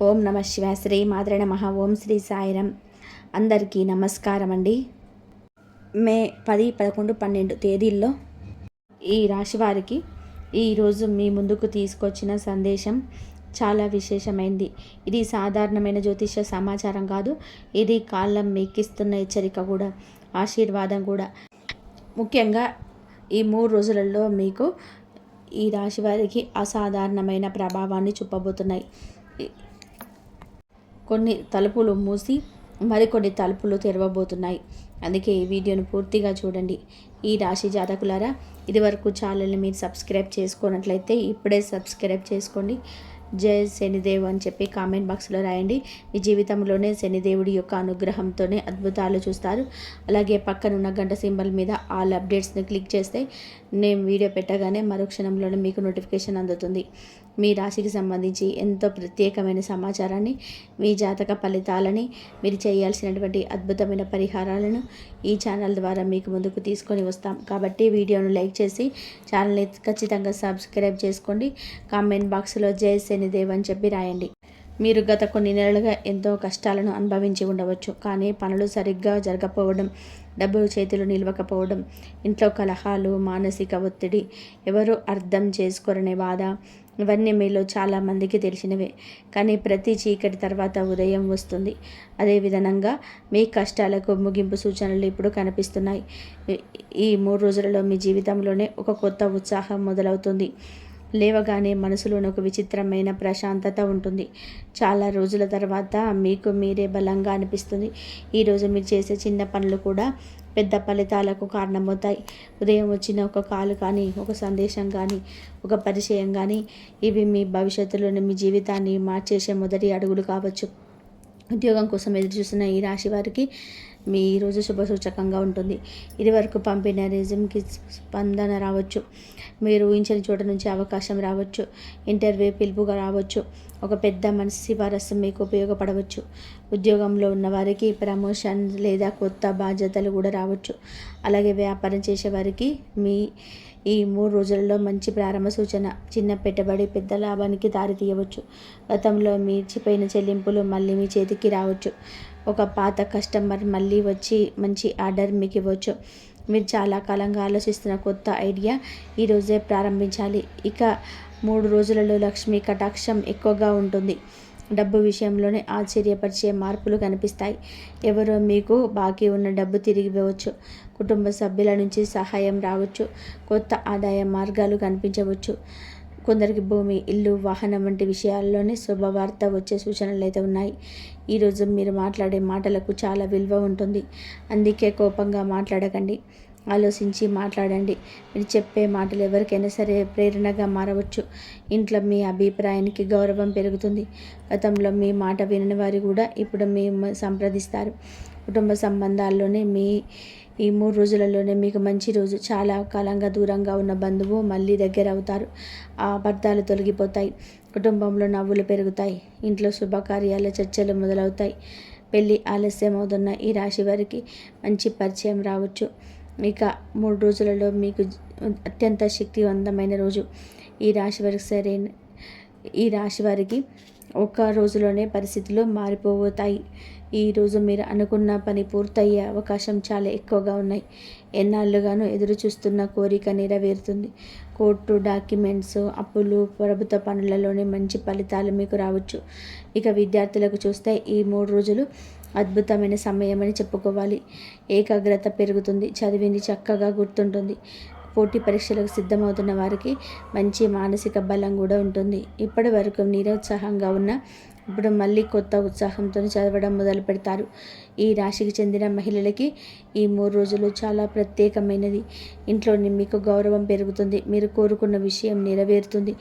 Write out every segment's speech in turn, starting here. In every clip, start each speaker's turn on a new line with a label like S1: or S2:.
S1: ఓం నమ శివాయ. శ్రీ మాత్రే నమః. ఓం శ్రీ సాయిరం. అందరికీ నమస్కారం అండి. మే 10, 11, 12 తేదీల్లో ఈ రాశి వారికి ఈరోజు మీ ముందుకు తీసుకొచ్చిన సందేశం చాలా విశేషమైంది. ఇది సాధారణమైన జ్యోతిష సమాచారం కాదు. ఇది కాలం మీకిస్తున్న హెచ్చరిక కూడా, ఆశీర్వాదం కూడా. ముఖ్యంగా ఈ 3 రోజులలో మీకు ఈ రాశి వారికి అసాధారణమైన ప్రభావాన్ని చూపబోతున్నాయి. కొన్ని తలుపులు మూసి మరికొన్ని తలుపులు తెరవబోతున్నాయి. అందుకే ఈ వీడియోను పూర్తిగా చూడండి. ఈ రాశి జాతకులారా, ఇదివరకు ఛానల్ని మీరు సబ్స్క్రైబ్ చేసుకున్నట్లయితే ఇప్పుడే సబ్స్క్రైబ్ చేసుకోండి. జై శనిదేవ్ అని చెప్పి కామెంట్ బాక్స్లో రాయండి. మీ జీవితంలోనే శనిదేవుడి యొక్క అనుగ్రహంతోనే అద్భుతాలు చూస్తారు. అలాగే పక్కనున్న గంట సింబల్ మీద ఆల్ అప్డేట్స్ని క్లిక్ చేస్తే నేను వీడియో పెట్టగానే మరుక్షణంలోనే మీకు నోటిఫికేషన్ అందుతుంది. మీ రాశికి సంబంధించి ఎంతో ప్రత్యేకమైన సమాచారాన్ని, మీ జాతక ఫలితాలని, మీరు చేయాల్సినటువంటి అద్భుతమైన పరిహారాలను ఈ ఛానల్ ద్వారా మీకు ముందుకు తీసుకొని వస్తాం. కాబట్టి వీడియోను లైక్ చేసి ఛానల్ని ఖచ్చితంగా సబ్స్క్రైబ్ చేసుకోండి. కామెంట్ బాక్స్లో జై శనిదేవ్ అని చెప్పి రాయండి. మీరు గత కొన్ని నెలలుగా ఎంతో కష్టాలను అనుభవించి ఉండవచ్చు. కానీ పనులు సరిగ్గా జరగకపోవడం, డబ్బులు చేతులు నిలవకపోవడం, ఇంట్లో కలహాలు, మానసిక ఒత్తిడి, ఎవరు అర్థం చేసుకోరనే బాధ, ఇవన్నీ మీలో చాలామందికి తెలిసినవే. కానీ ప్రతి చీకటి తర్వాత ఉదయం వస్తుంది. అదేవిధంగా మీ కష్టాలకు ముగింపు సూచనలు ఇప్పుడు కనిపిస్తున్నాయి. ఈ 3 రోజులలో మీ జీవితంలోనే ఒక కొత్త ఉత్సాహం మొదలవుతుంది. లేవగానే మనసులోని ఒక విచిత్రమైన ప్రశాంతత ఉంటుంది. చాలా రోజుల తర్వాత మీకు మీరే బలంగా అనిపిస్తుంది. ఈరోజు మీరు చేసే చిన్న పనులు కూడా పెద్ద ఫలితాలకు కారణమవుతాయి. ఉదయం వచ్చిన ఒక కాల్ కానీ, ఒక సందేశం కానీ, ఒక పరిచయం కానీ, ఇవి మీ భవిష్యత్తులోని మీ జీవితాన్ని మార్చేసే మొదటి అడుగులు కావచ్చు. ఉద్యోగం కోసం ఎదురు చూస్తున్న ఈ రాశి వారికి మీ ఈరోజు శుభసూచకంగా ఉంటుంది. ఇదివరకు పంపిన రెజ్యూమ్కి స్పందన రావచ్చు. మీరు ఊహించని చోట నుంచి అవకాశం రావచ్చు. ఇంటర్వ్యూ పిలుపుగా రావచ్చు. ఒక పెద్ద మనిషి సిఫారసు మీకు ఉపయోగపడవచ్చు. ఉద్యోగంలో ఉన్న వారికి ప్రమోషన్ లేదా కొత్త బాధ్యతలు కూడా రావచ్చు. అలాగే వ్యాపారం చేసేవారికి ఈ 3 రోజులలో మంచి ప్రారంభ సూచన. చిన్న పెట్టుబడి పెద్ద లాభానికి దారితీయవచ్చు. గతంలో మించిపోయిన చెల్లింపులు మళ్ళీ మీ చేతికి రావచ్చు. ఒక పాత కస్టమర్ మళ్ళీ వచ్చి మంచి ఆర్డర్ మీకు ఇవ్వచ్చు. మీరు చాలా కాలంగా ఆలోచిస్తున్న కొత్త ఐడియా ఈరోజే ప్రారంభించాలి. ఇక 3 రోజులలో లక్ష్మీ కటాక్షం ఎక్కువగా ఉంటుంది. డబ్బు విషయంలోనే ఆశ్చర్యపరిచే మార్పులు కనిపిస్తాయి. ఎవరో మీకు బాకీ ఉన్న డబ్బు తిరిగి ఇవ్వవచ్చు. కుటుంబ సభ్యుల నుంచి సహాయం రావచ్చు. కొత్త ఆదాయ మార్గాలు కనిపించవచ్చు. కొందరికి భూమి, ఇల్లు, వాహనం వంటి విషయాల్లోనే శుభవార్త వచ్చే సూచనలు అయితే ఉన్నాయి. ఈరోజు మీరు మాట్లాడే మాటలకు చాలా విలువ ఉంటుంది. అందుకే కోపంగా మాట్లాడకండి. ఆలోచించి మాట్లాడండి. మీరు చెప్పే మాటలు ఎవరికైనా సరే ప్రేరణగా మారవచ్చు. ఇంట్లో మీ అభిప్రాయానికి గౌరవం పెరుగుతుంది. గతంలో మీ మాట వినని వారు కూడా ఇప్పుడు మేము సంప్రదిస్తారు. కుటుంబ సంబంధాల్లోనే ఈ 3 రోజులలోనే మీకు మంచి రోజు. చాలా కాలంగా దూరంగా ఉన్న బంధువు మళ్ళీ దగ్గర అవుతారు. ఆ అబద్ధాలు తొలగిపోతాయి. కుటుంబంలో నవ్వులు పెరుగుతాయి. ఇంట్లో శుభకార్యాల చర్చలు మొదలవుతాయి. పెళ్ళి ఆలస్యం అవుతున్న ఈ రాశి వారికి మంచి పరిచయం రావచ్చు. ఇక 3 రోజులలో మీకు అత్యంత శక్తివంతమైన రోజు. ఈ రాశి వారికి ఒక్క రోజులోనే పరిస్థితులు మారిపోతాయి. ఈరోజు మీరు అనుకున్న పని పూర్తయ్యే అవకాశం చాలా ఎక్కువగా ఉన్నాయి. ఎన్నాళ్ళుగానో ఎదురు చూస్తున్న కోరిక నెరవేరుతుంది. కోర్టు డాక్యుమెంట్స్, అప్పులు, ప్రభుత్వ పనులలోనే మంచి ఫలితాలు మీకు రావచ్చు. ఇక విద్యార్థులకు చూస్తే ఈ 3 రోజులు అద్భుతమైన సమయం అని చెప్పుకోవాలి. ఏకాగ్రత పెరుగుతుంది. చదివింది చక్కగా గుర్తుంటుంది. పోటీ పరీక్షలకు సిద్ధమవుతున్న వారికి మంచి మానసిక బలం కూడా ఉంటుంది. ఇప్పటి వరకు నిరుత్సాహంగా ఉన్న ఇప్పుడు మళ్ళీ కొత్త ఉత్సాహంతో చదవడం మొదలు పెడతారు. ఈ రాశికి చెందిన మహిళలకి ఈ 3 రోజులు చాలా ప్రత్యేకమైనది. ఇంట్లోని మీకు గౌరవం పెరుగుతుంది. మీరు కోరుకున్న విషయం నెరవేరుతుంది.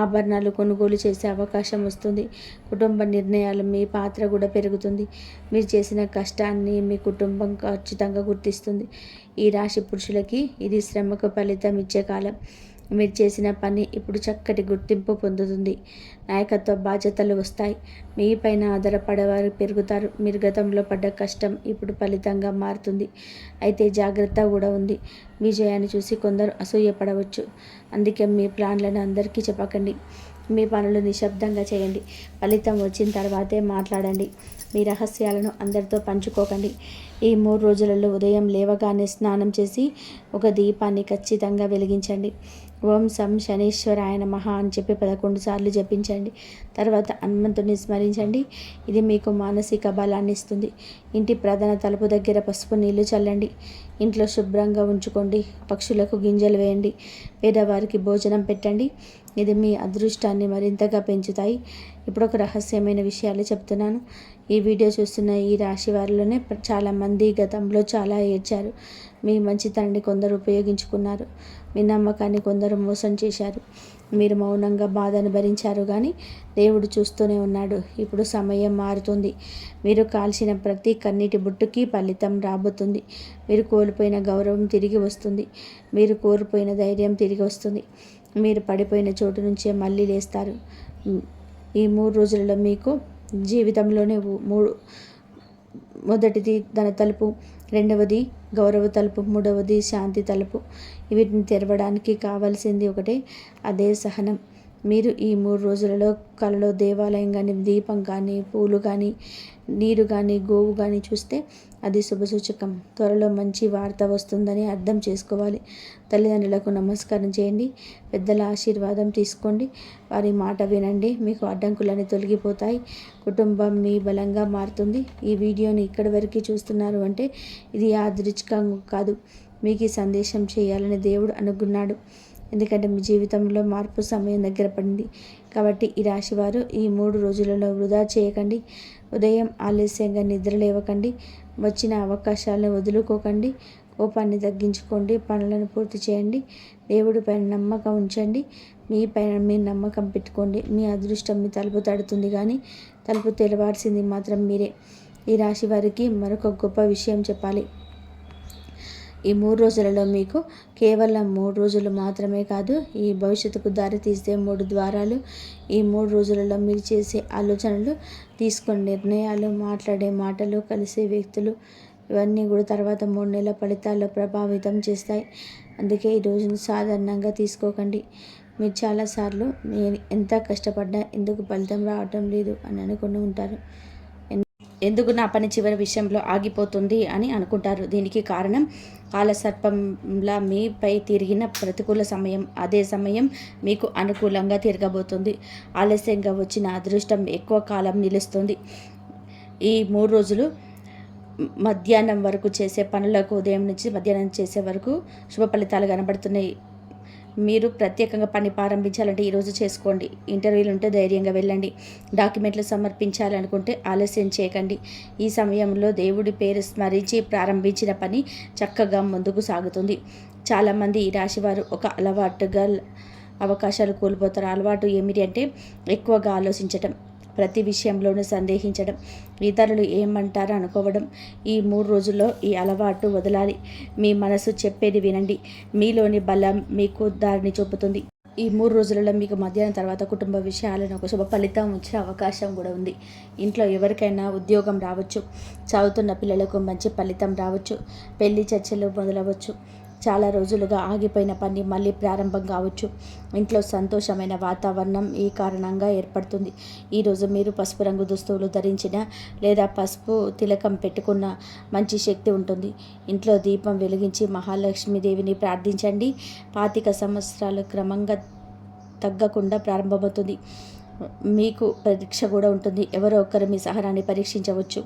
S1: ఆభరణాలు కొనుగోలు చేసే అవకాశం వస్తుంది. కుటుంబ నిర్ణయాలు మీ పాత్ర కూడా పెరుగుతుంది. మీరు చేసిన కష్టాన్ని మీ కుటుంబం ఖచ్చితంగా గుర్తిస్తుంది. ఈ రాశి పురుషులకి ఇది శ్రమకు ఫలితం ఇచ్చే కాలం. మీరు చేసిన పని ఇప్పుడు చక్కటి గుర్తింపు పొందుతుంది. నాయకత్వ బాధ్యతలు వస్తాయి. మీ పైన ఆధారపడేవారు పెరుగుతారు. మీరు గతంలో పడ్డ కష్టం ఇప్పుడు ఫలితంగా మారుతుంది. అయితే జాగ్రత్త కూడా ఉంది. విజయాన్ని చూసి కొందరు అసూయపడవచ్చు. అందుకే మీ ప్లాన్లను అందరికీ చెప్పకండి. మీ పనులు నిశ్శబ్దంగా చేయండి. ఫలితం వచ్చిన తర్వాతే మాట్లాడండి. మీ రహస్యాలను అందరితో పంచుకోకండి. ఈ 3 రోజులలో ఉదయం లేవగానే స్నానం చేసి ఒక దీపాన్ని ఖచ్చితంగా వెలిగించండి. ఓం సం శనీశ్వరాయ నమః అని చెప్పి 11 సార్లు జపించండి. తర్వాత హనుమంతుని స్మరించండి. ఇది మీకు మానసిక బలాన్ని ఇస్తుంది. ఇంటి ప్రధాన తలుపు దగ్గర పసుపు నీళ్లు చల్లండి. ఇంట్లో శుభ్రంగా ఉంచుకోండి. పక్షులకు గింజలు వేయండి. పేదవారికి భోజనం పెట్టండి. ఇది మీ అదృష్టాన్ని మరింతగా పెంచుతాయి. ఇప్పుడు ఒక రహస్యమైన విషయాలు చెప్తున్నాను. ఈ వీడియో చూస్తున్న ఈ రాశి వారిలోనే చాలామంది గతంలో చాలా ఏడ్చారు. మీ మంచితనాన్ని కొందరు ఉపయోగించుకున్నారు. మీ నమ్మకాన్ని కొందరు మోసం చేశారు. మీరు మౌనంగా బాధను భరించారు, కానీ దేవుడు చూస్తూనే ఉన్నాడు. ఇప్పుడు సమయం మారుతుంది. మీరు కాల్చిన ప్రతి కన్నీటి బుట్టుకి ఫలితం రాబోతుంది. మీరు కోల్పోయిన గౌరవం తిరిగి వస్తుంది. మీరు కోల్పోయిన ధైర్యం తిరిగి వస్తుంది. మీరు పడిపోయిన చోటు నుంచే మళ్ళీ లేస్తారు. ఈ 3 రోజులలో మీకు జీవితంలోనే మొదటిది ధన తలుపు, రెండవది గౌరవ తలుపు, మూడవది శాంతి తలుపు. వీటిని తెరవడానికి కావాల్సింది ఒకటే, అదే సహనం. మీరు ఈ 3 రోజులలో కలలో దేవాలయం కానీ, దీపం కానీ, పూలు కానీ, నీరు కానీ, గోవు కానీ చూస్తే అది శుభసూచకం. త్వరలో మంచి వార్త వస్తుందని అర్థం చేసుకోవాలి. తల్లిదండ్రులకు నమస్కారం చేయండి. పెద్దల ఆశీర్వాదం తీసుకోండి. వారి మాట వినండి. మీకు అడ్డంకులన్నీ తొలగిపోతాయి. కుటుంబం మీ బలంగా మారుతుంది. ఈ వీడియోని ఇక్కడి వరకు చూస్తున్నారు అంటే ఇది యాదృచ్ఛికం కాదు. మీకు ఈ సందేశం చేయాలని దేవుడు అనుకున్నాడు. ఎందుకంటే మీ జీవితంలో మార్పు సమయం దగ్గర పడింది. కాబట్టి ఈ రాశివారు ఈ 3 రోజులలో వృధా చేయకండి. ఉదయం ఆలస్యంగా నిద్ర లేవకండి. వచ్చిన అవకాశాలను వదులుకోకండి. కోపాన్ని తగ్గించుకోండి. పనులను పూర్తి చేయండి. దేవుడి పైన నమ్మకం ఉంచండి. మీ పైన మీ నమ్మకం పెట్టుకోండి. మీ అదృష్టం మీ తలుపు తడుతుంది, కానీ తలుపు తెరవాల్సింది మాత్రం మీరే. ఈ రాశి వారికి మరొక గొప్ప విషయం చెప్పాలి. ఈ 3 రోజులలో మీకు కేవలం 3 రోజులు మాత్రమే కాదు, ఈ భవిష్యత్తుకు దారి తీసే 3 ద్వారాలు. ఈ 3 రోజులలో మీరు చేసే ఆలోచనలు, తీసుకునే నిర్ణయాలు, మాట్లాడే మాటలు, కలిసే వ్యక్తులు, ఇవన్నీ కూడా తర్వాత 3 నెలల ఫలితాల్లో ప్రభావితం చేస్తాయి. అందుకే ఈ రోజును సాధారణంగా తీసుకోకండి. మీరు చాలాసార్లు నేను ఎంత కష్టపడ్డా ఎందుకు ఫలితం రావటం లేదు అని అనుకుని ఉంటారు. ఎందుకు నా పని చివరి విషయంలో ఆగిపోతుంది అని అనుకుంటారు. దీనికి కారణం కాలసర్పంలా మీపై తిరిగిన ప్రతికూల సమయం. అదే సమయం మీకు అనుకూలంగా తిరగబోతుంది. ఆలస్యంగా వచ్చిన అదృష్టం ఎక్కువ కాలం నిలుస్తుంది. ఈ 3 రోజులు మధ్యాహ్నం వరకు చేసే పనులకు, ఉదయం నుంచి మధ్యాహ్నం చేసే వరకు శుభ ఫలితాలు కనబడుతున్నాయి. మీరు ప్రత్యేకంగా పని ప్రారంభించాలంటే ఈరోజు చేసుకోండి. ఇంటర్వ్యూలు ఉంటే ధైర్యంగా వెళ్ళండి. డాక్యుమెంట్లు సమర్పించాలనుకుంటే ఆలస్యం చేయకండి. ఈ సమయంలో దేవుడి పేరు స్మరించి ప్రారంభించిన పని చక్కగా ముందుకు సాగుతుంది. చాలామంది ఈ రాశివారు ఒక అలవాటుగా అవకాశాలు కోల్పోతారు. అలవాటు ఏమిటి అంటే ఎక్కువగా ఆలోచించటం, ప్రతి విషయంలోనూ సందేహించడం, ఇతరులు ఏమంటారో అనుకోవడం. ఈ 3 రోజుల్లో ఈ అలవాటు వదలాలి. మీ మనసు చెప్పేది వినండి. మీలోని బలం మీకు దారిని చూపుతుంది. ఈ 3 రోజులలో మీకు మధ్యాహ్నం తర్వాత కుటుంబ విషయాలను ఒక శుభ ఫలితం వచ్చే అవకాశం కూడా ఉంది. ఇంట్లో ఎవరికైనా ఉద్యోగం రావచ్చు. చదువుతున్న పిల్లలకు మంచి ఫలితం రావచ్చు. పెళ్లి చర్చలు మొదలవచ్చు. చాలా రోజులుగా ఆగిపోయిన పని మళ్ళీ ప్రారంభం కావచ్చు. ఇంట్లో సంతోషమైన వాతావరణం ఈ కారణంగా ఏర్పడుతుంది. ఈరోజు మీరు పసుపు రంగు దుస్తువులు ధరించిన లేదా పసుపు తిలకం పెట్టుకున్న మంచి శక్తి ఉంటుంది. ఇంట్లో దీపం వెలిగించి మహాలక్ష్మీదేవిని ప్రార్థించండి. 25 సంవత్సరాలు క్రమంగా తగ్గకుండా ప్రారంభమవుతుంది. మీకు పరీక్ష కూడా ఉంటుంది. ఎవరో ఒకరు మీ సహనాన్ని పరీక్షించవచ్చు.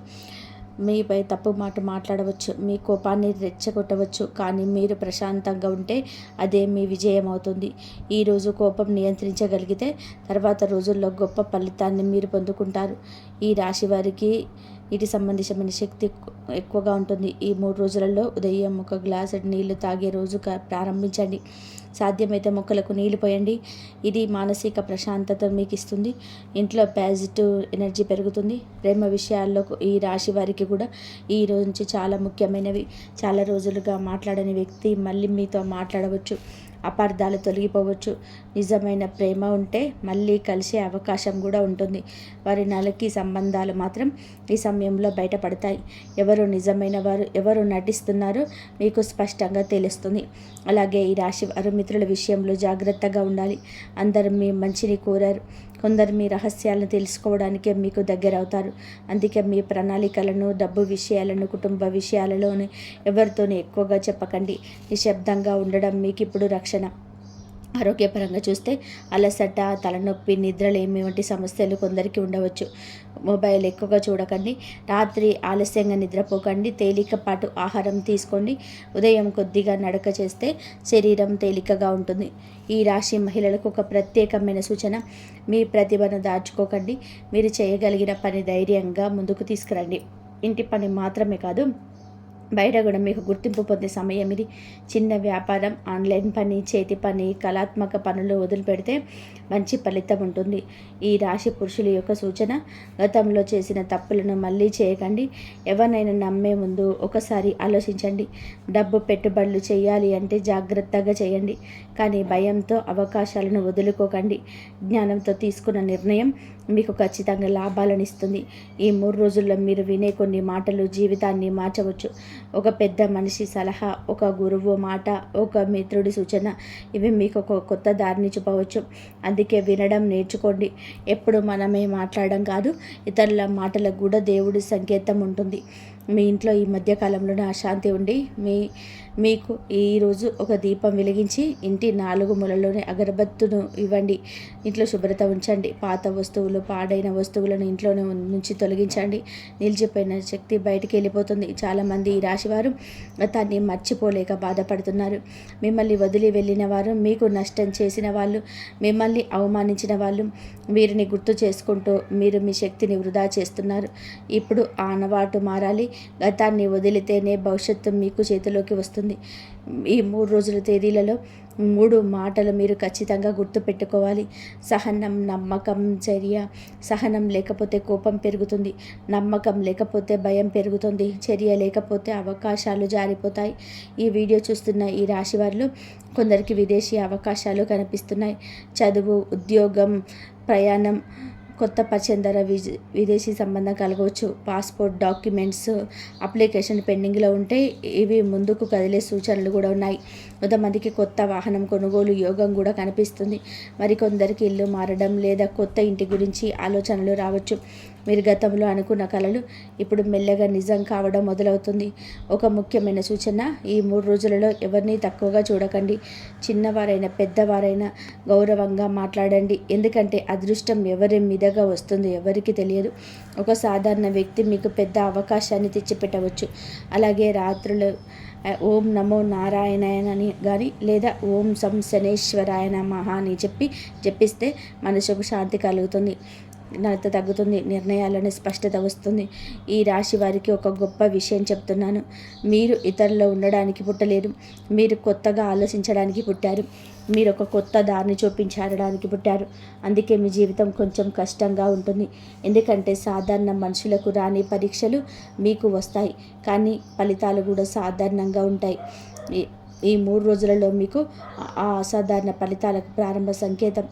S1: మీపై తప్పు మాట మాట్లాడవచ్చు. మీ కోపాన్ని రెచ్చగొట్టవచ్చు. కానీ మీరు ప్రశాంతంగా ఉంటే అదే మీ విజయం అవుతుంది. ఈరోజు కోపం నియంత్రించగలిగితే తర్వాత రోజుల్లో గొప్ప ఫలితాన్ని మీరు పొందుకుంటారు. ఈ రాశి వారికి వీటి సంబంధించిన శక్తి ఎక్కువగా ఉంటుంది. ఈ 3 రోజులలో ఉదయం ఒక గ్లాసు నీళ్లు తాగే రోజు ప్రారంభించండి. సాధ్యమైతే మొక్కలకు నీళ్లు పోయండి. ఇది మానసిక ప్రశాంతత మీకు ఇస్తుంది. ఇంట్లో పాజిటివ్ ఎనర్జీ పెరుగుతుంది. ప్రేమ విషయాల్లో ఈ రాశి వారికి కూడా ఈ రోజు నుంచి చాలా ముఖ్యమైనవి. చాలా రోజులుగా మాట్లాడని వ్యక్తి మళ్ళీ మీతో మాట్లాడవచ్చు. అపార్థాలు తొలగిపోవచ్చు. నిజమైన ప్రేమ ఉంటే మళ్ళీ కలిసే అవకాశం కూడా ఉంటుంది. వారి నలకి సంబంధాలు మాత్రం ఈ సమయంలో బయటపడతాయి. ఎవరు నిజమైన వారు, ఎవరు నటిస్తున్నారో మీకు స్పష్టంగా తెలుస్తుంది. అలాగే ఈ రాశి వారు మిత్రుల విషయంలో జాగ్రత్తగా ఉండాలి. అందరూ మీ మంచిని కోరారు. కొందరు మీ రహస్యాలను తెలుసుకోవడానికే మీకు దగ్గర అవుతారు. అందుకే మీ ప్రణాళికలను, డబ్బు విషయాలను, కుటుంబ విషయాలలోని ఎవరితోనూ ఎక్కువగా చెప్పకండి. నిశ్శబ్దంగా ఉండడం మీకు ఇప్పుడు రక్షణ. ఆరోగ్యపరంగా చూస్తే అలసట, తలనొప్పి, నిద్రలేమి వంటి సమస్యలు కొందరికి ఉండవచ్చు. మొబైల్ ఎక్కువగా చూడకండి. రాత్రి ఆలస్యంగా నిద్రపోకండి. తేలికపాటు ఆహారం తీసుకోండి. ఉదయం కొద్దిగా నడక చేస్తే శరీరం తేలికగా ఉంటుంది. ఈ రాశి మహిళలకు ఒక ప్రత్యేకమైన సూచన: మీ ప్రతిభను దాచుకోకండి. మీరు చేయగలిగిన పని ధైర్యంగా ముందుకు తీసుకురండి. ఇంటి పని మాత్రమే కాదు, బయట కూడా మీకు గుర్తింపు పొందే సమయం ఇది. చిన్న వ్యాపారం, ఆన్లైన్ పని, చేతి పని, కళాత్మక పనులు వదిలిపెడితే మంచి ఫలితం ఉంటుంది. ఈ రాశి పురుషుల యొక్క సూచన: గతంలో చేసిన తప్పులను మళ్ళీ చేయకండి. ఎవరినైనా నమ్మే ముందు ఒకసారి ఆలోచించండి. డబ్బు పెట్టుబడులు చేయాలి అంటే జాగ్రత్తగా చేయండి, కానీ భయంతో అవకాశాలను వదులుకోకండి. జ్ఞానంతో తీసుకున్న నిర్ణయం మీకు ఖచ్చితంగా లాభాలను ఇస్తుంది. ఈ 3 రోజుల్లో మీరు వినే కొన్ని మాటలు జీవితాన్ని మార్చవచ్చు. ఒక పెద్ద మనిషి సలహా, ఒక గురువు మాట, ఒక మిత్రుడి సూచన, ఇవి మీకు ఒక కొత్త దారిని చూపవచ్చు. అందుకే వినడం నేర్చుకోండి. ఎప్పుడు మనమే మాట్లాడడం కాదు, ఇతరుల మాటలకు కూడా దేవుడి సంకేతం ఉంటుంది. మీ ఇంట్లో ఈ మధ్యకాలంలోనే అశాంతి ఉండి మీకు ఈరోజు ఒక దీపం వెలిగించి ఇంటి 4 మూలలోనే అగరబత్తును ఇవ్వండి. ఇంట్లో శుభ్రత ఉంచండి. పాత వస్తువులు, పాడైన వస్తువులను ఇంట్లోనే నుంచి తొలగించండి. నిలిచిపోయిన శక్తి బయటికి వెళ్ళిపోతుంది. చాలామంది ఈ రాశివారు గతాన్ని మర్చిపోలేక బాధపడుతున్నారు. మిమ్మల్ని వదిలి వెళ్ళిన వారు, మీకు నష్టం చేసిన వాళ్ళు, మిమ్మల్ని అవమానించిన వాళ్ళు, వీరిని గుర్తు చేసుకుంటూ మీరు మీ శక్తిని వృధా చేస్తున్నారు. ఇప్పుడు ఆ అలవాటు మారాలి. గతాన్ని వదిలితేనే భవిష్యత్తు మీకు చేతిలోకి వస్తుంది. ఈ 3 రోజుల తేదీలలో 3 మాటలు మీరు ఖచ్చితంగా గుర్తుపెట్టుకోవాలి. సహనం, నమ్మకం, చర్య. సహనం లేకపోతే కోపం పెరుగుతుంది. నమ్మకం లేకపోతే భయం పెరుగుతుంది. చర్య లేకపోతే అవకాశాలు జారిపోతాయి. ఈ వీడియో చూస్తున్న ఈ రాశి వారిలో కొందరికి విదేశీ అవకాశాలు కనిపిస్తున్నాయి. చదువు, ఉద్యోగం, ప్రయాణం, కొత్త పరిచయం ద్వారా విదేశీ సంబంధం కలగవచ్చు. పాస్పోర్ట్, డాక్యుమెంట్స్ అప్లికేషన్ పెండింగ్లో ఉంటే ఇవి ముందుకు కదిలే సూచనలు కూడా ఉన్నాయి. కొంతమందికి కొత్త వాహనం కొనుగోలు యోగం కూడా కనిపిస్తుంది. మరికొందరికి ఇల్లు మారడం లేదా కొత్త ఇంటి గురించి ఆలోచనలు రావచ్చు. మీరు గతంలో అనుకున్న కలలు ఇప్పుడు మెల్లగా నిజం కావడం మొదలవుతుంది. ఒక ముఖ్యమైన సూచన: ఈ 3 రోజులలో ఎవరిని తక్కువగా చూడకండి. చిన్నవారైనా పెద్దవారైనా గౌరవంగా మాట్లాడండి. ఎందుకంటే అదృష్టం ఎవరి మీదగా వస్తుందో ఎవరికి తెలియదు. ఒక సాధారణ వ్యక్తి మీకు పెద్ద అవకాశాన్ని తెచ్చిపెట్టవచ్చు. అలాగే రాత్రులు ఓం నమో నారాయణాయనని కానీ లేదా ఓం సం శనేశ్వరాయ నమః అని జపిస్తే మనసుకు శాంతి కలుగుతుంది, నలత తగ్గుతుంది, నిర్ణయాలను స్పష్టత వస్తుంది. ఈ రాశి వారికి ఒక గొప్ప విషయం చెప్తున్నాను: మీరు ఇతరుల్లో ఉండడానికి పుట్టలేరు. మీరు కొత్తగా ఆలోచించడానికి పుట్టారు. మీరు ఒక కొత్త దారిని చూపించడానికి పుట్టారు. అందుకే మీ జీవితం కొంచెం కష్టంగా ఉంటుంది. ఎందుకంటే సాధారణ మనుషులకు రాని పరీక్షలు మీకు వస్తాయి, కానీ ఫలితాలు కూడా సాధారణంగా ఉంటాయి. ఈ 3 రోజులలో మీకు ఆ అసాధారణ ఫలితాలకు ప్రారంభ సంకేతం.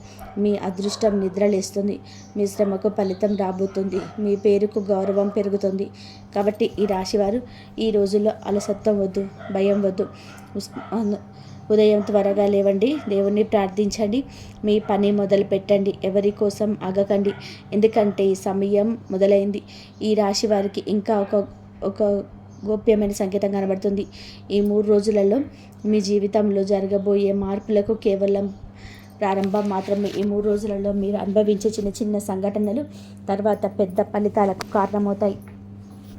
S1: మీ అదృష్టం నిద్రలేస్తుంది. మీ శ్రమకు ఫలితం రాబోతుంది. మీ పేరుకు గౌరవం పెరుగుతుంది. కాబట్టి ఈ రాశివారు ఈ రోజుల్లో అలసత్వం వద్దు, భయం వద్దు. ఉదయం త్వరగా లేవండి, దేవుణ్ణి ప్రార్థించండి, మీ పని మొదలు పెట్టండి. ఎవరి కోసం ఆగకండి, ఎందుకంటే ఈ సమయం మొదలైంది. ఈ రాశి వారికి ఇంకా ఒక గోప్యమైన సంకేతం కనబడుతుంది. ఈ 3 రోజులలో మీ జీవితంలో జరగబోయే మార్పులకు కేవలం ప్రారంభం మాత్రమే. ఈ 3 రోజులలో మీరు అనుభవించే చిన్న చిన్న సంఘటనలు తర్వాత పెద్ద ఫలితాలకు కారణమవుతాయి.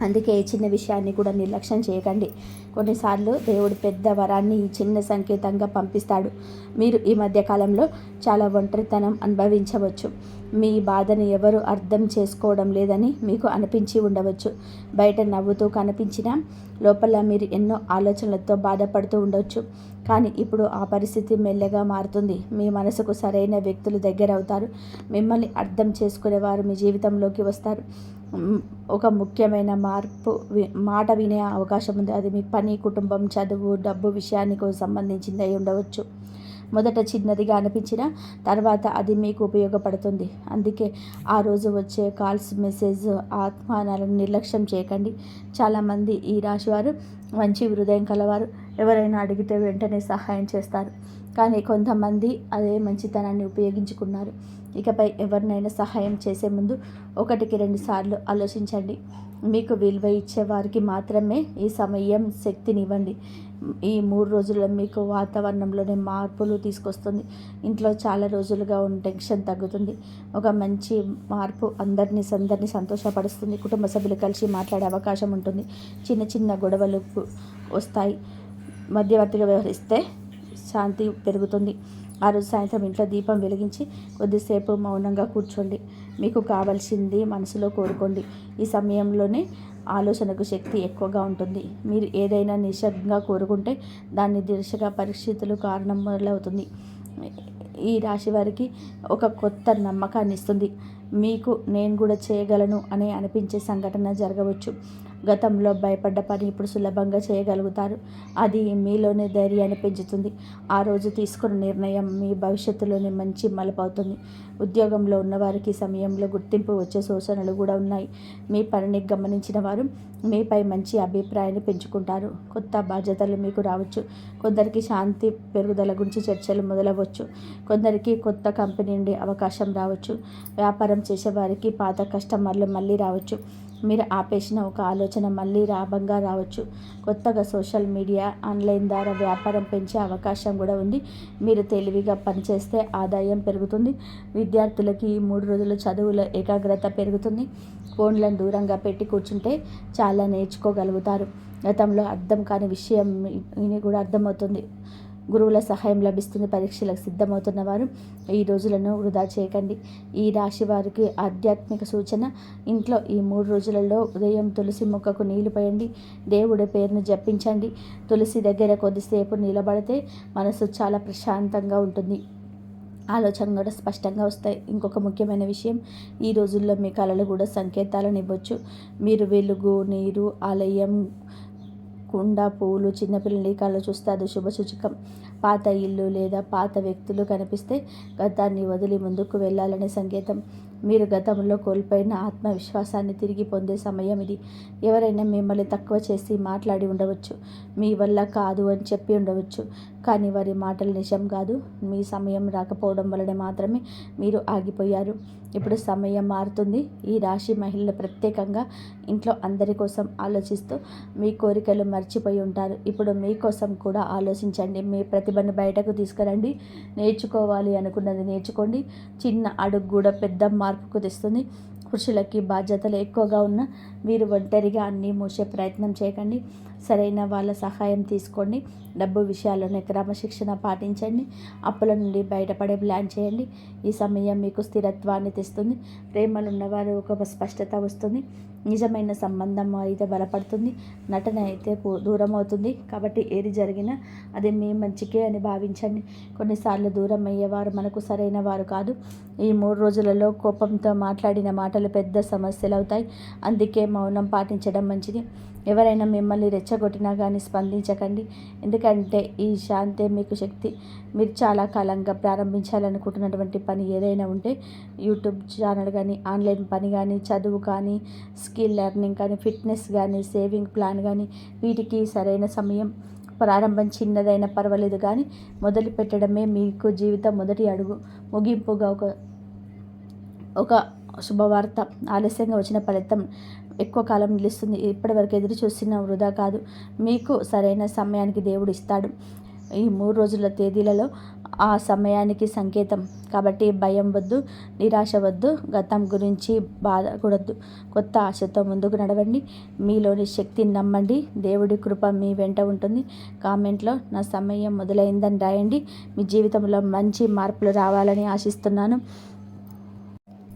S1: అందుకే ఈ చిన్న విషయాన్ని కూడా నిర్లక్ష్యం చేయకండి. కొన్నిసార్లు దేవుడు పెద్ద వరాన్ని ఈ చిన్న సంకేతంగా పంపిస్తాడు. మీరు ఈ మధ్యకాలంలో చాలా ఒంటరితనం అనుభవించవచ్చు. మీ బాధను ఎవరు అర్థం చేసుకోవడం లేదని మీకు అనిపించి ఉండవచ్చు. బయట నవ్వుతూ కనిపించినా లోపల మీరు ఎన్నో ఆలోచనలతో బాధపడుతూ ఉండవచ్చు. కానీ ఇప్పుడు ఆ పరిస్థితి మెల్లగా మారుతుంది. మీ మనసుకు సరైన వ్యక్తులు దగ్గర అవుతారు. మిమ్మల్ని అర్థం చేసుకునేవారు మీ జీవితంలోకి వస్తారు. ఒక ముఖ్యమైన మాట వినే అవకాశం ఉంది. అది మీ పని, కుటుంబం, చదువు, డబ్బు విషయానికి సంబంధించింది అయి ఉండవచ్చు. మొదట చిన్నదిగా అనిపించిన తర్వాత అది మీకు ఉపయోగపడుతుంది. అందుకే ఆ రోజు వచ్చే కాల్స్, మెసేజ్, ఆహ్వానాలను నిర్లక్ష్యం చేయకండి. చాలామంది ఈ రాశివారు మంచి హృదయం కలవారు. ఎవరైనా అడిగితే వెంటనే సహాయం చేస్తారు. కానీ కొంతమంది అదే మంచితనాన్ని ఉపయోగించుకున్నారు. ఇకపై ఎవరినైనా సహాయం చేసే ముందు 1-2 సార్లు ఆలోచించండి. మీకు విలువ ఇచ్చే వారికి మాత్రమే ఈ సమయం శక్తినివ్వండి. ఈ 3 రోజుల్లో మీకు వాతావరణంలోనే మార్పులు తీసుకొస్తుంది. ఇంట్లో చాలా రోజులుగా ఉన్న టెన్షన్ తగ్గుతుంది. ఒక మంచి మార్పు అందరినీ సంతోషపరుస్తుంది. కుటుంబ సభ్యులు కలిసి మాట్లాడే అవకాశం ఉంటుంది. చిన్న చిన్న గొడవలు వస్తాయి. మధ్యవర్తిగా వ్యవహరిస్తే శాంతి పెరుగుతుంది. ఆ రోజు సాయంత్రం ఇంట్లో దీపం వెలిగించి కొద్దిసేపు మౌనంగా కూర్చోండి. మీకు కావాల్సింది మనసులో కోరుకోండి. ఈ సమయంలోనే ఆలోచనకు శక్తి ఎక్కువగా ఉంటుంది. మీరు ఏదైనా నిశ్శబ్దంగా కోరుకుంటే దాన్ని దిశగా పరిస్థితులు కారణం మొదలవుతుంది. ఈ రాశి వారికి ఒక కొత్త నమ్మకాన్ని ఇస్తుంది. మీకు నేను కూడా చేయగలను అనే అనిపించే సంఘటన జరగవచ్చు. గతంలో భయపడ్డ పని ఇప్పుడు సులభంగా చేయగలుగుతారు. అది మీలోనే ధైర్యాన్ని పెంచుతుంది. ఆ రోజు తీసుకున్న నిర్ణయం మీ భవిష్యత్తులోనే మంచి మలుపు అవుతుంది. ఉద్యోగంలో ఉన్నవారికి సమయంలో గుర్తింపు వచ్చే సూచనలు కూడా ఉన్నాయి. మీ పనిని గమనించిన వారు మీపై మంచి అభిప్రాయాన్ని పెంచుకుంటారు. కొత్త బాధ్యతలు మీకు రావచ్చు. కొందరికి శాంతి పెరుగుదల గురించి చర్చలు మొదలవచ్చు. కొందరికి కొత్త కంపెనీ నుండి అవకాశం రావచ్చు. వ్యాపారం చేసేవారికి పాత కస్టమర్లు మళ్ళీ రావచ్చు. మీరు ఆపేసిన ఒక ఆలోచన మళ్ళీ లాభంగా రావచ్చు. కొత్తగా సోషల్ మీడియా, ఆన్లైన్ ద్వారా వ్యాపారం పెంచే అవకాశం కూడా ఉంది. మీరు తెలివిగా పనిచేస్తే ఆదాయం పెరుగుతుంది. విద్యార్థులకి ఈ 3 రోజుల చదువులో ఏకాగ్రత పెరుగుతుంది. ఫోన్లను దూరంగా పెట్టి కూర్చుంటే చాలా నేర్చుకోగలుగుతారు. గతంలో అర్థం కాని విషయం కూడా అర్థమవుతుంది. గురువుల సహాయం లభిస్తుంది. పరీక్షలకు సిద్ధమవుతున్న వారు ఈ రోజులను వృధా చేయకండి. ఈ రాశి వారికి ఆధ్యాత్మిక సూచన: ఇంట్లో ఈ 3 రోజులలో ఉదయం తులసి మొక్కకు నీళ్లు పోయండి. దేవుడి పేరును జపించండి. తులసి దగ్గర కొద్దిసేపు నిలబడితే మనసు చాలా ప్రశాంతంగా ఉంటుంది. ఆలోచనలు కూడా స్పష్టంగా వస్తాయి. ఇంకొక ముఖ్యమైన విషయం, ఈ రోజుల్లో మీ కళలు కూడా సంకేతాలను ఇవ్వచ్చు. మీరు వెలుగు, నీరు, ఆలయం, కుండ, పూలు, చిన్నపిల్లల కళ్ళు చూస్తే అది శుభసూచకం. పాత ఇల్లు లేదా పాత వ్యక్తులు కనిపిస్తే గతాన్ని వదిలి ముందుకు వెళ్ళాలనే సంకేతం. మీరు గతంలో కోల్పోయిన ఆత్మవిశ్వాసాన్ని తిరిగి పొందే సమయం ఇది. ఎవరైనా మిమ్మల్ని తక్కువ చేసి మాట్లాడి ఉండవచ్చు. మీ వల్ల కాదు అని చెప్పి ఉండవచ్చు. కానీ వారి మాటలు నిజం కాదు. మీ సమయం రాకపోవడం వలన మాత్రమే మీరు ఆగిపోయారు. ఇప్పుడు సమయం మారుతుంది. ఈ రాశి మహిళలు ప్రత్యేకంగా ఇంట్లో అందరి కోసం ఆలోచిస్తూ మీ కోరికలు మర్చిపోయి ఉంటారు. ఇప్పుడు మీకోసం కూడా ఆలోచించండి. మీ ప్రతిభను బయటకు తీసుకురండి. నేర్చుకోవాలి అనుకున్నది నేర్చుకోండి. చిన్న అడుగు కూడా పెద్ద మార్పుకు తెస్తుంది. పురుషులకి బాధ్యతలు ఎక్కువగా ఉన్న మీరు ఒంటరిగా అన్నీ మోసే ప్రయత్నం చేయకండి. సరైన వాళ్ళ సహాయం తీసుకోండి. డబ్బు విషయాల్లోనే క్రమశిక్షణ పాటించండి. అప్పుల నుండి బయటపడే ప్లాన్ చేయండి. ఈ సమయం మీకు స్థిరత్వాన్ని తెస్తుంది. ప్రేమలు ఉన్నవారు ఒక స్పష్టత వస్తుంది. నిజమైన సంబంధం అయితే బలపడుతుంది. నటన అయితే దూరం అవుతుంది. కాబట్టి ఏది జరిగినా అది మీ మంచికే అని భావించండి. కొన్నిసార్లు దూరం అయ్యేవారు మనకు సరైన వారు కాదు. ఈ 3 రోజులలో కోపంతో మాట్లాడిన మాటలు పెద్ద సమస్యలు అవుతాయి. అందుకే మౌనం పాటించడం మంచిది. ఎవరైనా మిమ్మల్ని రెచ్చగొట్టినా కానీ స్పందించకండి. ఎందుకంటే ఈ శాంతే మీకు శక్తి. మీరు చాలా కాలంగా ప్రారంభించాలనుకుంటున్నటువంటి పని ఏదైనా ఉంటే, యూట్యూబ్ ఛానల్ కానీ, ఆన్లైన్ పని కానీ, చదువు కానీ, స్కిల్ లెర్నింగ్ కానీ, ఫిట్నెస్ కానీ, సేవింగ్ ప్లాన్ కానీ, వీటికి సరైన సమయం. ప్రారంభం చిన్నదైనా పర్వాలేదు, కానీ మొదలు పెట్టడమే మీకు జీవితం మొదటి అడుగు. ముగింపుగా ఒక శుభవార్త: ఆలస్యంగా వచ్చిన ఫలితం ఎక్కువ కాలం నిలుస్తుంది. ఇప్పటివరకు ఎదురు చూసిన వృధా కాదు. మీకు సరైన సమయానికి దేవుడు ఇస్తాడు. ఈ 3 రోజుల తేదీలలో ఆ సమయానికి సంకేతం. కాబట్టి భయం వద్దు, నిరాశ వద్దు, గతం గురించి బాధకూడదు. కొత్త ఆశతో ముందుకు నడవండి. మీలోని శక్తిని నమ్మండి. దేవుడి కృప మీ వెంట ఉంటుంది. కామెంట్లో నా సమయం మొదలైందని రాయండి. మీ జీవితంలో మంచి మార్పులు రావాలని ఆశిస్తున్నాను.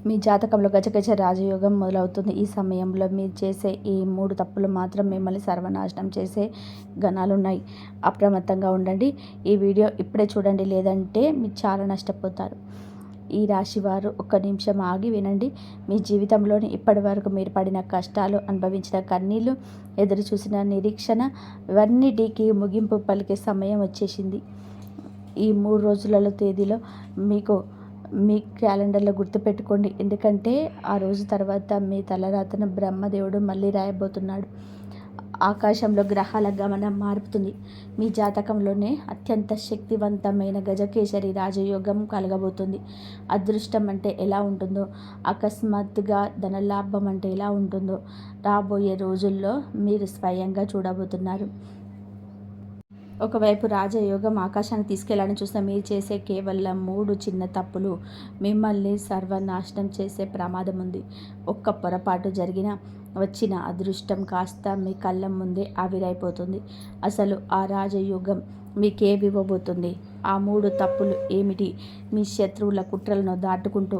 S1: మీ జాతకంలో గజగజ రాజయోగం మొదలవుతుంది. ఈ సమయంలో మీరు చేసే ఈ 3 తప్పులు మాత్రం మిమ్మల్ని సర్వనాశనం చేసే గణాలున్నాయి. అప్రమత్తంగా ఉండండి. ఈ వీడియో ఇప్పుడే చూడండి, లేదంటే మీరు చాలా నష్టపోతారు. ఈ రాశివారు ఒక్క నిమిషం ఆగి వినండి. మీ జీవితంలోని ఇప్పటి వరకు మీరు పడిన కష్టాలు, అనుభవించిన కన్నీళ్ళు, ఎదురు చూసిన నిరీక్షణ, ఇవన్నిటికీ ముగింపు పలికే సమయం వచ్చేసింది. ఈ 3 రోజులలో తేదీలో మీకు మీ క్యాలెండర్లో గుర్తుపెట్టుకోండి. ఎందుకంటే ఆ రోజు తర్వాత మీ తలరాతను బ్రహ్మదేవుడు మళ్ళీ రాయబోతున్నాడు. ఆకాశంలో గ్రహాల గమనం మారుతుంది. మీ జాతకంలోనే అత్యంత శక్తివంతమైన గజకేసరి రాజయోగం కలగబోతుంది. అదృష్టం అంటే ఎలా ఉంటుందో, అకస్మాత్తుగా ధనలాభం అంటే ఎలా ఉంటుందో రాబోయే రోజుల్లో మీరు స్వయంగా చూడబోతున్నారు. ఒకవైపు రాజయోగం ఆకాశానికి తీసుకెళ్లాలని చూసిన మీరు చేసే కేవలం 3 చిన్న తప్పులు మిమ్మల్ని సర్వనాశనం చేసే ప్రమాదం ఉంది. ఒక్క పొరపాటు జరిగినా వచ్చిన అదృష్టం కాస్త మీ కళ్ళ ముందే ఆవిరైపోతుంది. అసలు ఆ రాజయోగం మీకేమివ్వబోతుంది? ఆ 3 తప్పులు ఏమిటి? మీ శత్రువుల కుట్రలను దాటుకుంటూ